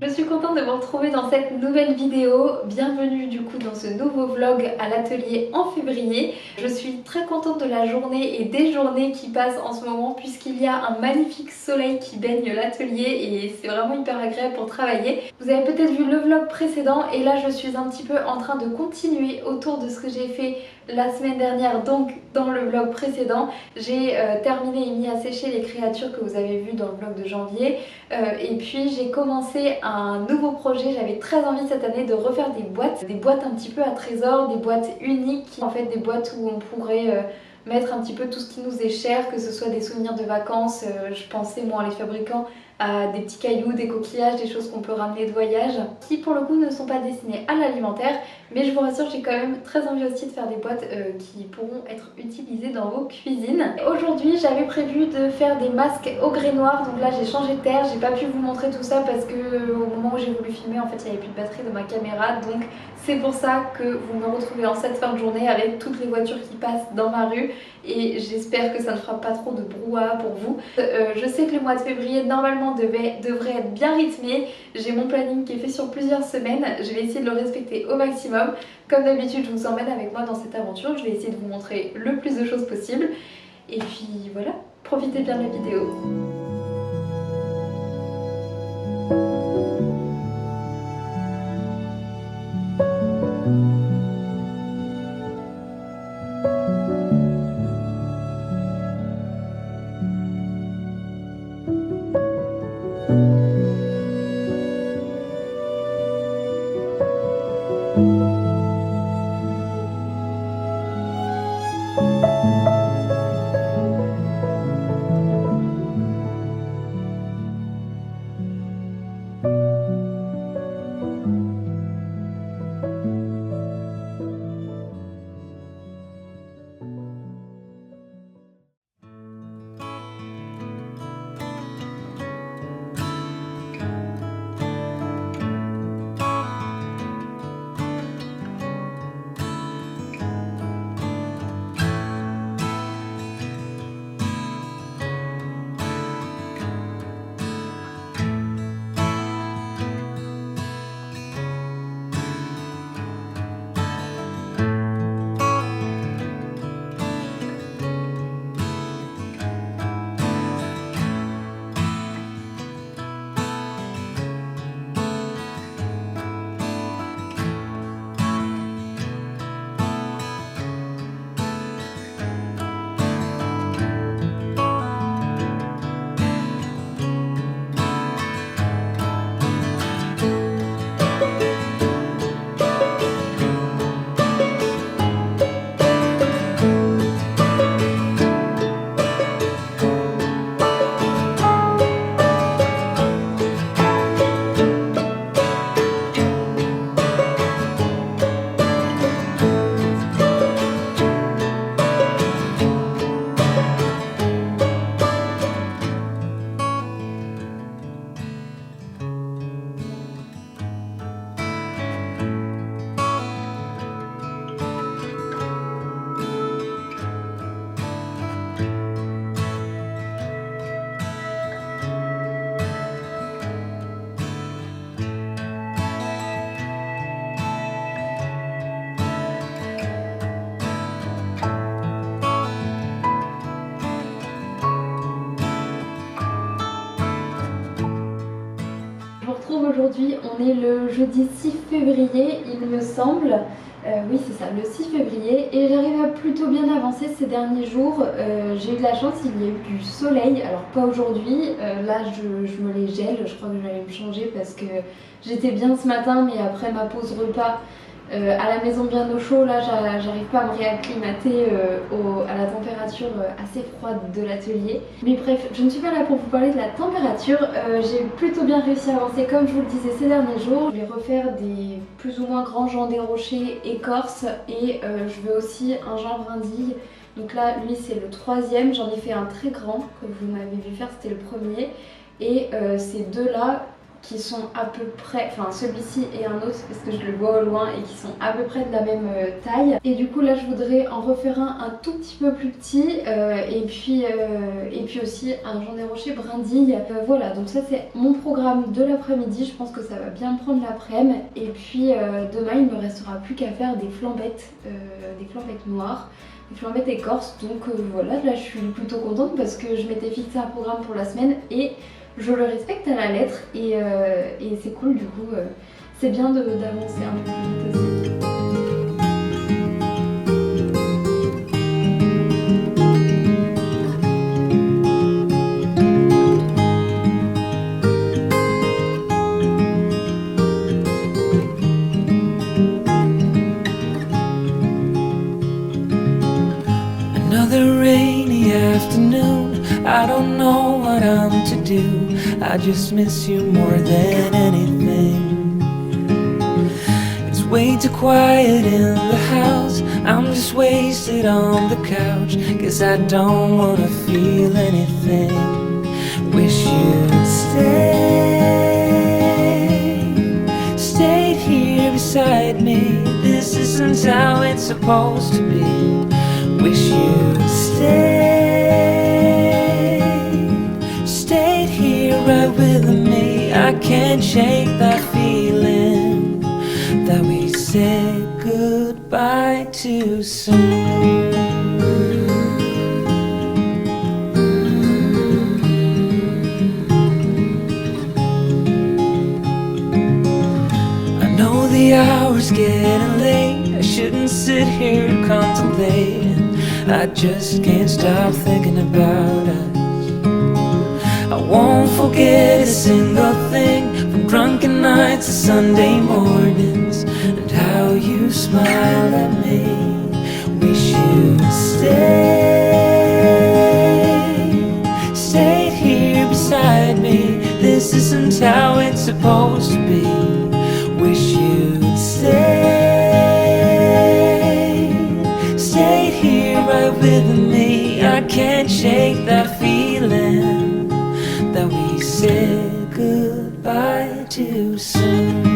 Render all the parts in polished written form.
Je suis contente de vous retrouver dans cette nouvelle vidéo. Bienvenue du coup dans ce nouveau vlog à l'atelier en février. Je suis très contente de la journée et des journées qui passent en ce moment puisqu'il y a un magnifique soleil qui baigne l'atelier et c'est vraiment hyper agréable pour travailler. Vous avez peut-être vu le vlog précédent et là je suis un petit peu en train de continuer autour de ce que j'ai fait la semaine dernière, donc dans le vlog précédent. J'ai terminé et mis à sécher les créatures que vous avez vues dans le vlog de janvier. Et puis j'ai commencé un nouveau projet. J'avais très envie cette année de refaire des boîtes un petit peu à trésors, des boîtes uniques, en fait des boîtes où on pourrait mettre un petit peu tout ce qui nous est cher, que ce soit des souvenirs de vacances. Je pensais moi en les fabriquant à des petits cailloux, des coquillages, des choses qu'on peut ramener de voyage, qui pour le coup ne sont pas destinées à l'alimentaire, mais je vous rassure, j'ai quand même très envie aussi de faire des boîtes qui pourront être utilisées dans vos cuisines. Aujourd'hui j'avais prévu de faire des masques au grès noir, donc là j'ai changé de terre, j'ai pas pu vous montrer tout ça parce que au moment où j'ai voulu filmer en fait il n'y avait plus de batterie de ma caméra, donc c'est pour ça que vous me retrouvez en cette fin de journée avec toutes les voitures qui passent dans ma rue et j'espère que ça ne fera pas trop de brouhaha pour vous. Je sais que le mois de février normalement devrait être bien rythmé. J'ai mon planning qui est fait sur plusieurs semaines. Je vais essayer de le respecter au maximum. Comme d'habitude, je vous emmène avec moi dans cette aventure. Je vais essayer de vous montrer le plus de choses possible. Et puis voilà, profitez bien de la vidéo. Aujourd'hui, on est le jeudi 6 février, il me semble. Oui, c'est ça, le 6 février. Et j'arrive à plutôt bien avancer ces derniers jours. J'ai eu de la chance, il y a eu du soleil. Alors, pas aujourd'hui. Là, je me les gèle. Je crois que j'allais me changer parce que j'étais bien ce matin, mais après ma pause repas à la maison bien au chaud, là, j'arrive pas à me réacclimater à la température assez froide de l'atelier. Mais bref, je ne suis pas là pour vous parler de la température. J'ai plutôt bien réussi à avancer comme je vous le disais ces derniers jours. Je vais refaire des plus ou moins grands gens des rochers écorce et je veux aussi un genre brindille. Donc là, lui c'est le troisième. J'en ai fait un très grand que vous m'avez vu faire, c'était le premier. Et ces deux là, qui sont à peu près, enfin celui-ci et un autre parce que je le vois au loin et qui sont à peu près de la même taille. Et du coup là je voudrais en refaire un tout petit peu plus petit et puis aussi un Jean Desrochers brindille. Voilà, donc ça c'est mon programme de l'après-midi, je pense que ça va bien prendre l'après-midi. Et puis demain il me restera plus qu'à faire des flambettes noires. Des flambettes écorces, donc voilà, là je suis plutôt contente parce que je m'étais fixé un programme pour la semaine et je le respecte à la lettre et c'est cool du coup, c'est bien d'avancer un peu plus vite aussi. Another rainy afternoon, I don't know what I'm to do. I just miss you more than anything. It's way too quiet in the house, I'm just wasted on the couch, 'cause I don't wanna feel anything. Wish you'd stayed here beside me. This isn't how it's supposed to be. Wish you'd stayed here right with me. I can't shake that feeling that we said goodbye too soon. I know the hour's getting late, I shouldn't sit here contemplating. I just can't stop thinking about us. I won't forget a single thing, from drunken nights to Sunday mornings, and how you smile at me. Wish you'd stayed here beside me. This isn't how it's supposed to be. Wish you'd stayed here right with me. I can't shake that feeling that we said goodbye too soon.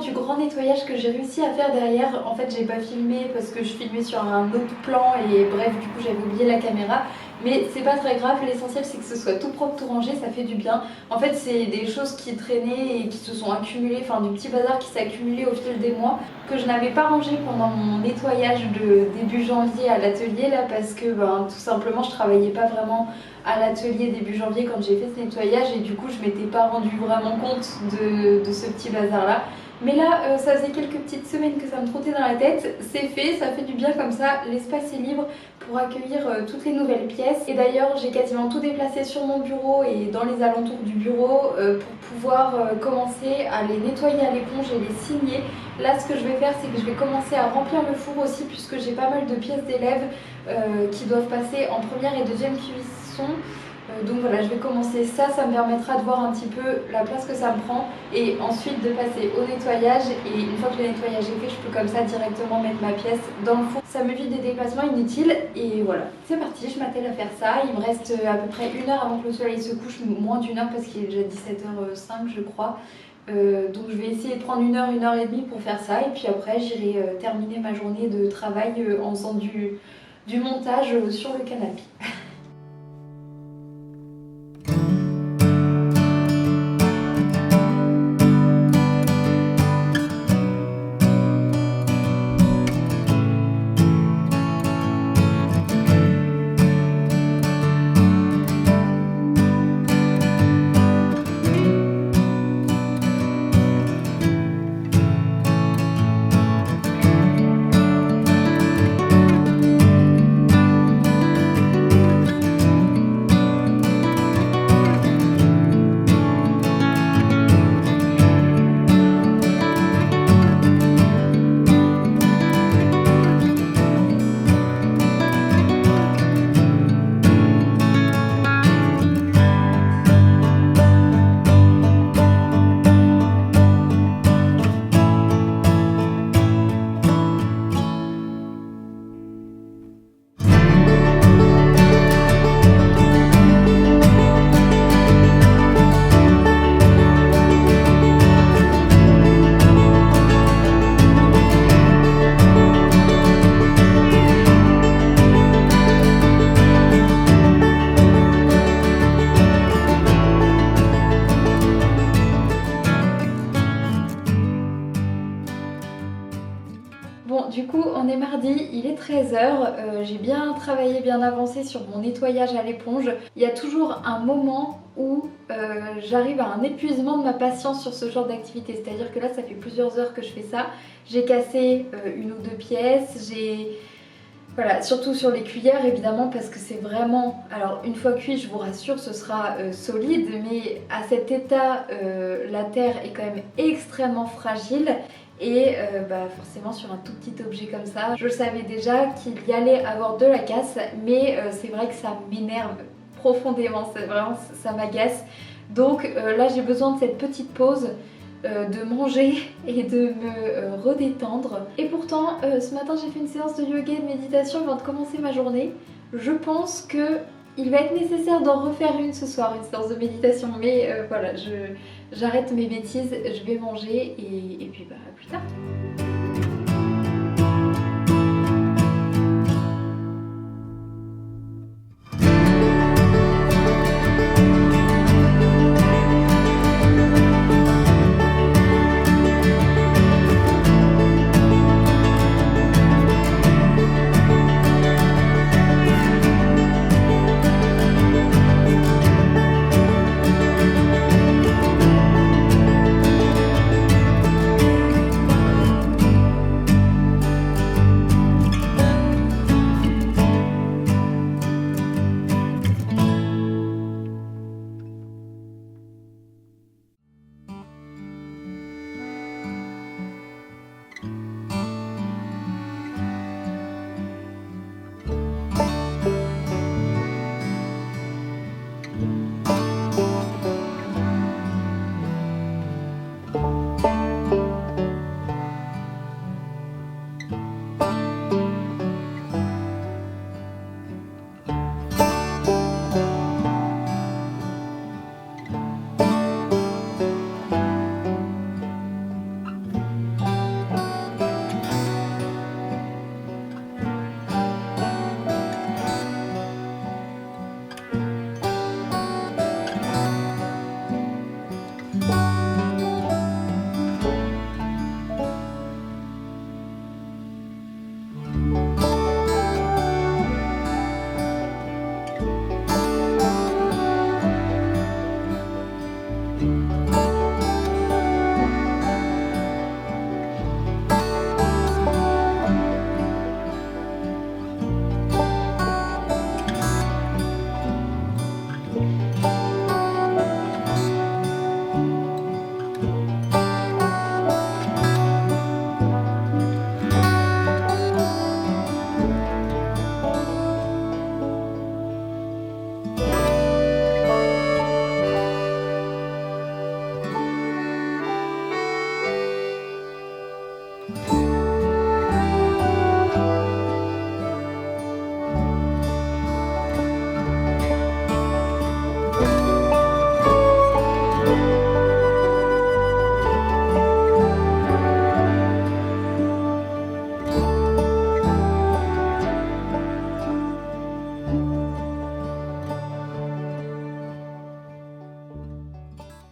Du grand nettoyage que j'ai réussi à faire derrière. En fait j'ai pas filmé parce que je filmais sur un autre plan et bref du coup j'avais oublié la caméra, mais c'est pas très grave, l'essentiel c'est que ce soit tout propre, tout rangé, ça fait du bien. En fait c'est des choses qui traînaient et qui se sont accumulées, enfin du petit bazar qui s'est accumulé au fil des mois, que je n'avais pas rangé pendant mon nettoyage de début janvier à l'atelier là, parce que tout simplement je travaillais pas vraiment à l'atelier début janvier quand j'ai fait ce nettoyage et du coup je m'étais pas rendu vraiment compte de ce petit bazar là. Mais là, ça faisait quelques petites semaines que ça me trottait dans la tête, c'est fait, ça fait du bien comme ça, l'espace est libre pour accueillir toutes les nouvelles pièces. Et d'ailleurs, j'ai quasiment tout déplacé sur mon bureau et dans les alentours du bureau pour pouvoir commencer à les nettoyer à l'éponge et les signer. Là, ce que je vais faire, c'est que je vais commencer à remplir le four aussi, puisque j'ai pas mal de pièces d'élèves qui doivent passer en première et deuxième cuisson. Donc voilà, je vais commencer ça, ça me permettra de voir un petit peu la place que ça me prend et ensuite de passer au nettoyage. Et une fois que le nettoyage est fait, je peux comme ça directement mettre ma pièce dans le four. Ça m'évite des déplacements inutiles et voilà, c'est parti, je m'attelle à faire ça. Il me reste à peu près 1 heure avant que le soleil se couche, moins d'1 heure parce qu'il est déjà 17h05 je crois. Donc je vais essayer de prendre 1 heure, 1 heure et demie pour faire ça et puis après j'irai terminer ma journée de travail en faisant du montage sur le canapé. bien travaillé, bien avancé sur mon nettoyage à l'éponge, il y a toujours un moment où j'arrive à un épuisement de ma patience sur ce genre d'activité. C'est-à-dire que là, ça fait plusieurs heures que je fais ça. J'ai cassé une ou deux pièces, voilà, surtout sur les cuillères évidemment parce que c'est vraiment... Alors une fois cuit, je vous rassure, ce sera solide, mais à cet état, la terre est quand même extrêmement fragile. Et forcément sur un tout petit objet comme ça, je savais déjà qu'il y allait avoir de la casse, mais c'est vrai que ça m'énerve profondément, vraiment ça m'agace. Donc là j'ai besoin de cette petite pause, de manger et de me redétendre. Et pourtant ce matin j'ai fait une séance de yoga et de méditation avant de commencer ma journée. Je pense que il va être nécessaire d'en refaire une ce soir, une séance de méditation, mais voilà, j'arrête mes bêtises, je vais manger et puis à plus tard.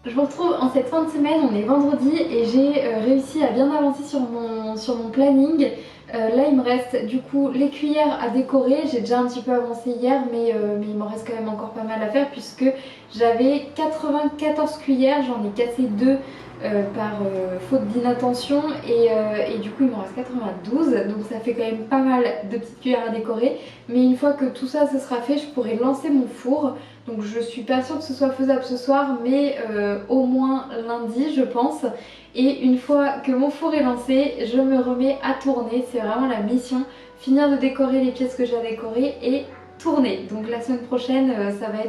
Je vous retrouve en cette fin de semaine, on est vendredi et j'ai réussi à bien avancer sur mon planning. Là il me reste du coup les cuillères à décorer, j'ai déjà un petit peu avancé hier mais il m'en reste quand même encore pas mal à faire puisque j'avais 94 cuillères, j'en ai cassé 2 par faute d'inattention et du coup il m'en reste 92, donc ça fait quand même pas mal de petites cuillères à décorer. Mais une fois que tout ça sera fait, je pourrai lancer mon four. Donc je suis pas sûre que ce soit faisable ce soir, mais au moins lundi je pense. Et une fois que mon four est lancé, je me remets à tourner. C'est vraiment la mission, finir de décorer les pièces que j'ai à décorer et tourner. Donc la semaine prochaine ça va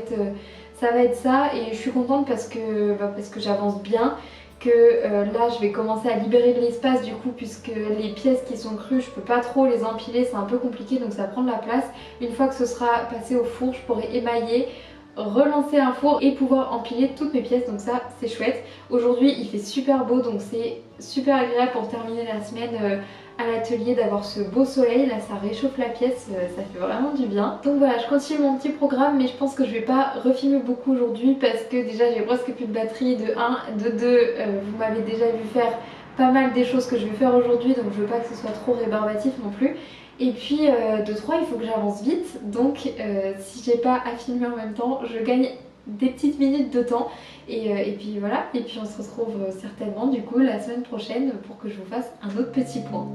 être ça et je suis contente parce que j'avance bien. Que là je vais commencer à libérer de l'espace du coup puisque les pièces qui sont crues je peux pas trop les empiler, c'est un peu compliqué donc ça prend de la place. Une fois que ce sera passé au four je pourrai émailler, relancer un four et pouvoir empiler toutes mes pièces, donc ça c'est chouette. Aujourd'hui il fait super beau donc c'est super agréable pour terminer la semaine à l'atelier d'avoir ce beau soleil. Là ça réchauffe la pièce, ça fait vraiment du bien. Donc voilà, je continue mon petit programme mais je pense que je vais pas refilmer beaucoup aujourd'hui parce que déjà j'ai presque plus de batterie de 1, de 2, vous m'avez déjà vu faire pas mal des choses que je vais faire aujourd'hui donc je veux pas que ce soit trop rébarbatif non plus. Et puis de 3, il faut que j'avance vite, donc si j'ai pas à filmer en même temps, je gagne des petites minutes de temps. Et puis voilà, et puis on se retrouve certainement du coup la semaine prochaine pour que je vous fasse un autre petit point.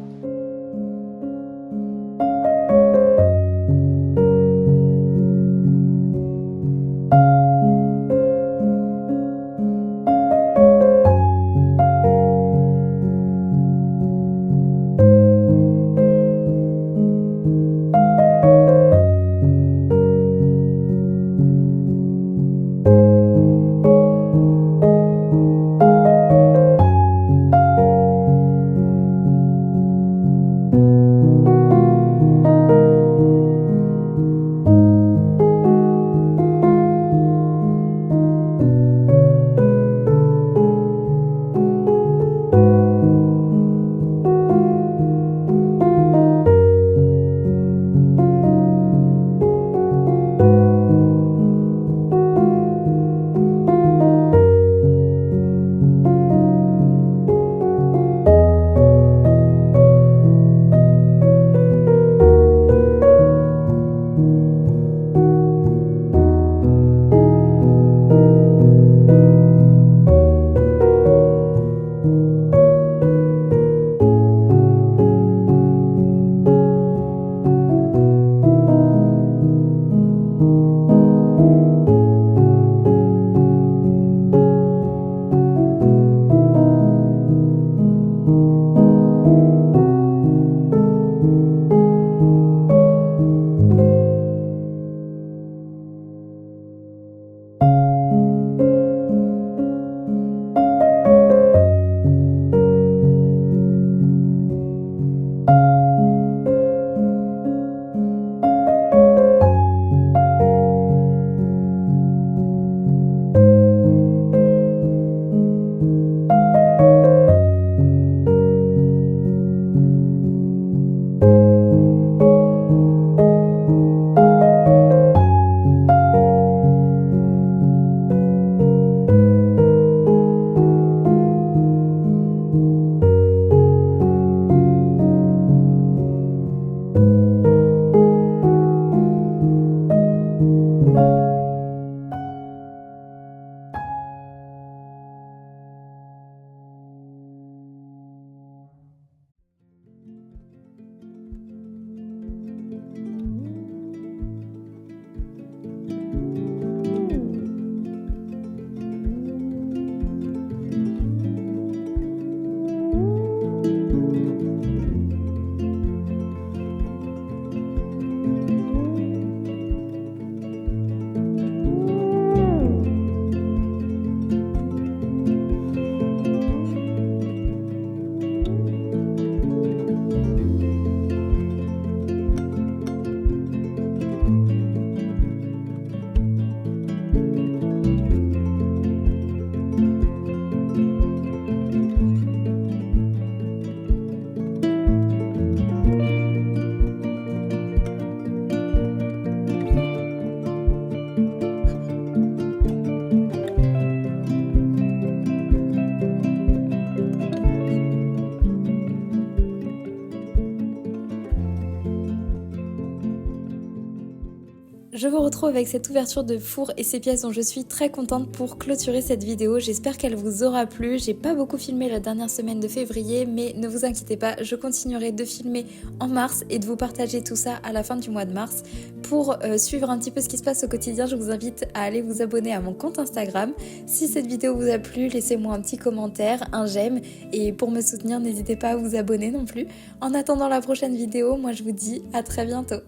Je vous retrouve avec cette ouverture de four et ces pièces dont je suis très contente pour clôturer cette vidéo. J'espère qu'elle vous aura plu. J'ai pas beaucoup filmé la dernière semaine de février, mais ne vous inquiétez pas, je continuerai de filmer en mars et de vous partager tout ça à la fin du mois de mars. Pour suivre un petit peu ce qui se passe au quotidien, je vous invite à aller vous abonner à mon compte Instagram. Si cette vidéo vous a plu, laissez-moi un petit commentaire, un j'aime, et pour me soutenir, n'hésitez pas à vous abonner non plus. En attendant la prochaine vidéo, moi je vous dis à très bientôt.